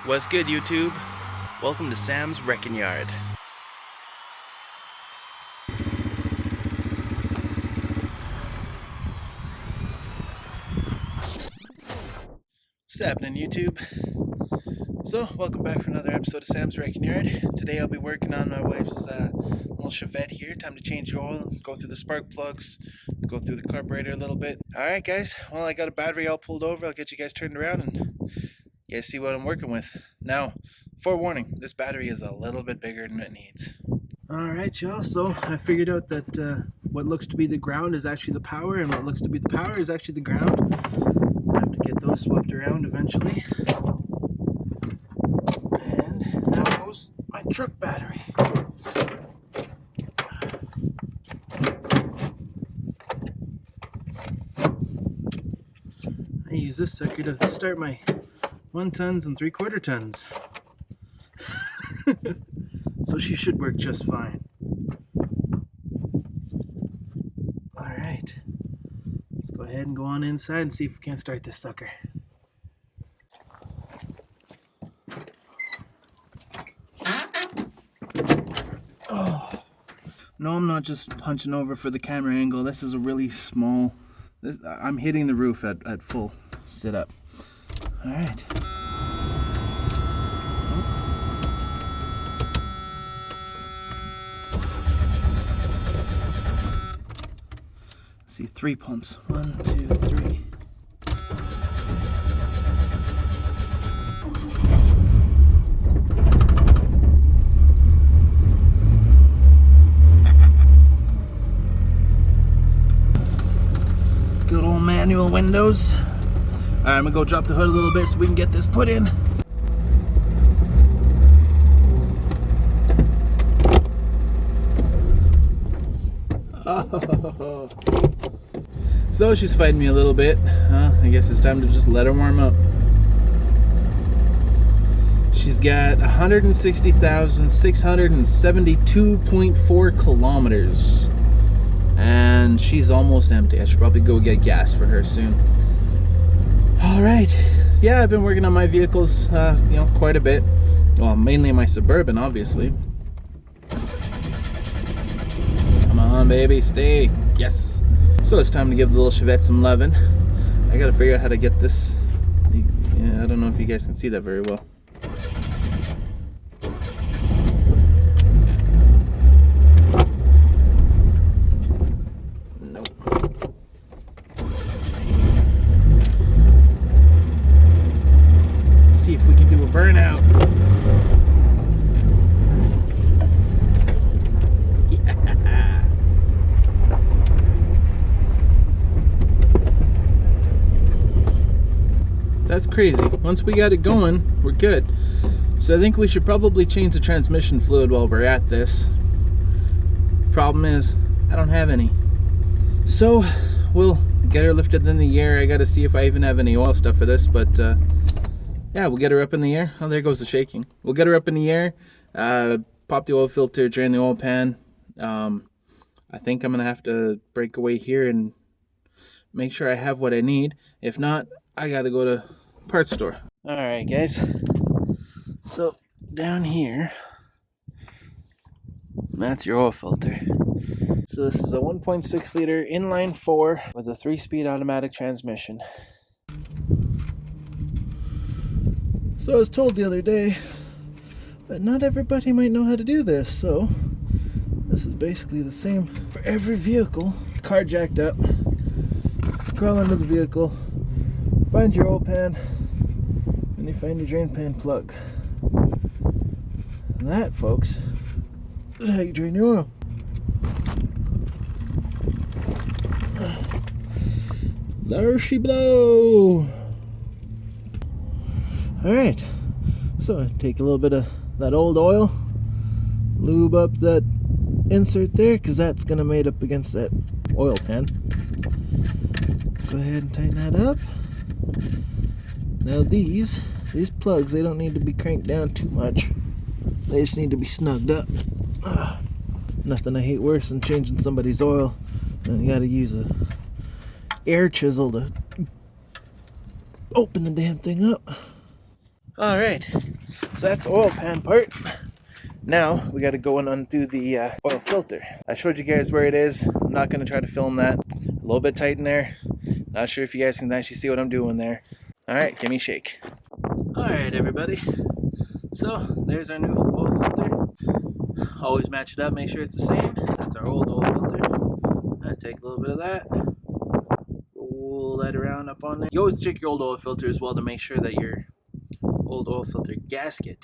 What's good, YouTube? Welcome to Sam's Wrecking Yard. What's happening, YouTube? So, welcome back for another episode of Sam's Wrecking Yard. Today I'll be working on my wife's little Chevette here. Time to change the oil, go through the spark plugs, go through the carburetor a little bit. Alright guys, well I got a battery all pulled over. I'll get you guys turned around and you guys see what I'm working with. Now, forewarning, this battery is a little bit bigger than it needs. Alright y'all, so I figured out that what looks to be the ground is actually the power, and what looks to be the power is actually the ground. I have to get those swapped around eventually. And now goes my truck battery. I use this sucker to start my 1 tons and 3/4 tons. So she should work just fine. Alright, let's go ahead and go on inside and see if we can't start this sucker. Oh. No, I'm not just hunching over for the camera angle. This is a really small, I'm hitting the roof at full sit up. Alright. See, 3 pumps. 1, 2, 3. Good old manual windows. Alright, I'm gonna go drop the hood a little bit so we can get this put in. Oh. So she's fighting me a little bit. I guess it's time to just let her warm up. She's got 160,672.4 kilometers. And she's almost empty. I should probably go get gas for her soon. Alright. Yeah, I've been working on my vehicles, quite a bit. Well, mainly my Suburban, obviously. Come on, baby, stay. Yes. So it's time to give the little Chevette some loving. I gotta figure out how to get this. Yeah, I don't know if you guys can see that very well. Nope. See if we can do a burnout. That's crazy. Once we got it going, we're good. So I think we should probably change the transmission fluid while we're at this. Problem is, I don't have any. So we'll get her lifted in the air. I gotta see if I even have any oil stuff for this, but yeah, we'll get her up in the air. Oh, there goes the shaking. We'll get her up in the air, pop the oil filter, drain the oil pan. I think I'm gonna have to break away here and make sure I have what I need. If not, I gotta go to parts store. Alright guys, so down here, that's your oil filter. So this is a 1.6 liter inline 4 with a 3-speed automatic transmission. So I was told the other day that not everybody might know how to do this, so this is basically the same for every vehicle. Car jacked up, crawl into the vehicle, find your oil pan, and you find your drain pan plug. And that, folks, is how you drain your oil. There she blow! Alright, so take a little bit of that old oil, lube up that insert there, because that's going to mate up against that oil pan. Go ahead and tighten that up. Now these plugs, they don't need to be cranked down too much. They just need to be snugged up. Nothing I hate worse than changing somebody's oil and you gotta use a air chisel to open the damn thing up. All right, so that's oil pan part. Now we got to go and undo the oil filter. I showed you guys where it is. I'm not going to try to film that. A little bit tight in there. Not sure if you guys can actually see what I'm doing there. All right, give me a shake. All right, everybody. So there's our new oil filter. Always match it up, make sure it's the same. That's our old oil filter. I take a little bit of that. Roll that around up on there. You always check your old oil filter as well to make sure that your old oil filter gasket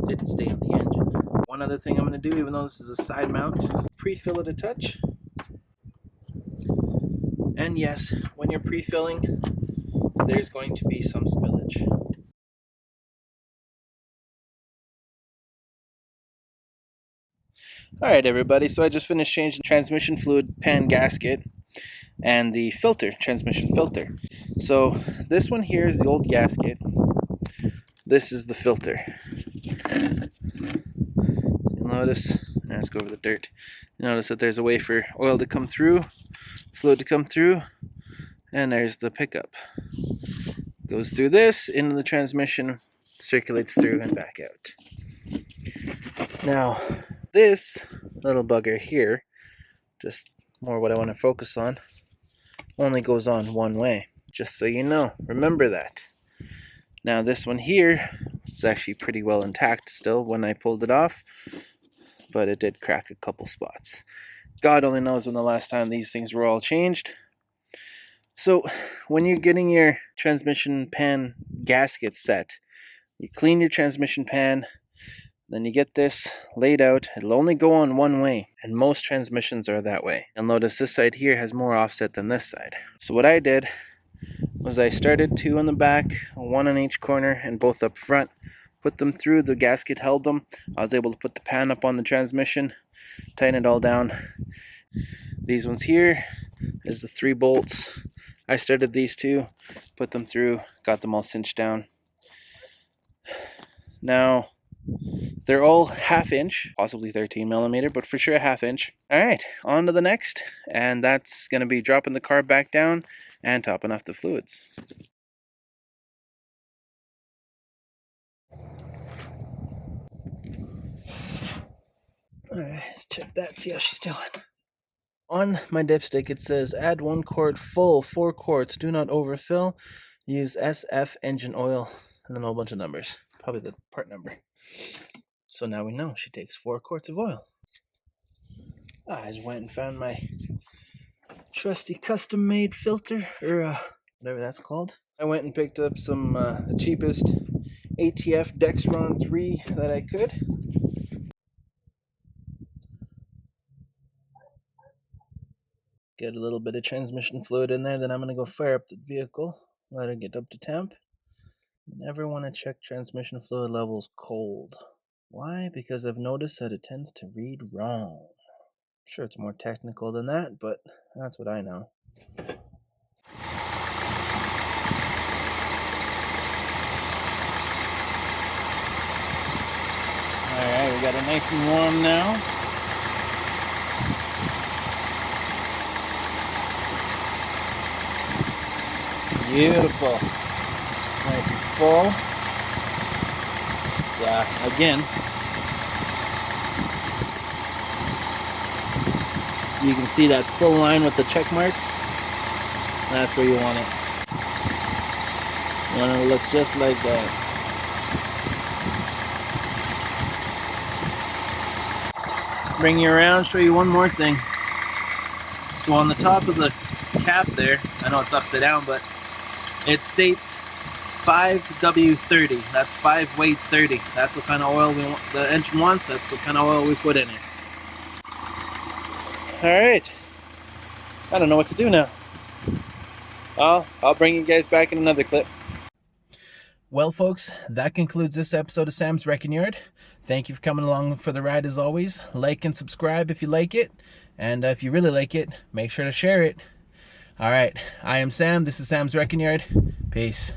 didn't stay on the engine. One other thing I'm going to do, even though this is a side mount, pre-fill it a touch. And yes, when you're pre-filling, there's going to be some spillage. Alright everybody, so I just finished changing the transmission fluid pan gasket and the filter, transmission filter. So this one here is the old gasket. This is the filter. You'll notice, let's go over the dirt. You notice that there's a way for oil to come through, fluid to come through, and there's the pickup. Goes through this, into the transmission, circulates through and back out. Now, this little bugger here, just more what I want to focus on, only goes on one way. Just so you know, remember that. Now this one here is actually pretty well intact still when I pulled it off, but it did crack a couple spots. God only knows when the last time these things were all changed. So when you're getting your transmission pan gasket set, you clean your transmission pan, then you get this laid out. It'll only go on one way, and most transmissions are that way. You'll notice this side here has more offset than this side. So what I did was I started two on the back, one on each corner, and both up front. Put them through, the gasket held them. I was able to put the pan up on the transmission, tighten it all down. These ones here is the 3 bolts. I started these two, put them through, got them all cinched down. Now, they're all 1/2 inch, possibly 13 millimeter, but for sure 1/2 inch. Alright, on to the next, and that's going to be dropping the car back down and topping off the fluids. Alright, let's check that, see how she's doing. On my dipstick it says, add 1 quart full, 4 quarts, do not overfill, use SF engine oil, and then a whole bunch of numbers. Probably the part number. So now we know she takes 4 quarts of oil. I just went and found my trusty custom-made filter, or whatever that's called. I went and picked up some the cheapest ATF Dexron 3 that I could. Get a little bit of transmission fluid in there, then I'm going to go fire up the vehicle, let her get up to temp. Never want to check transmission fluid levels cold. Why? Because I've noticed that it tends to read wrong. I'm sure it's more technical than that, but that's what I know. Alright, we got it nice and warm now. Beautiful. Nice and full. So, again, you can see that full line with the check marks. That's where you want it. You want it to look just like that. Bring you around, show you one more thing. So on the top of the cap there, I know it's upside down, but it states 5W30. That's 5 weight 30. That's what kind of oil the engine wants. That's what kind of oil we put in it. Alright. I don't know what to do now. I'll bring you guys back in another clip. Well, folks, that concludes this episode of Sam's Wrecking Yard. Thank you for coming along for the ride as always. Like and subscribe if you like it. And if you really like it, make sure to share it. Alright, I am Sam. This is Sam's Wrecking Yard. Peace.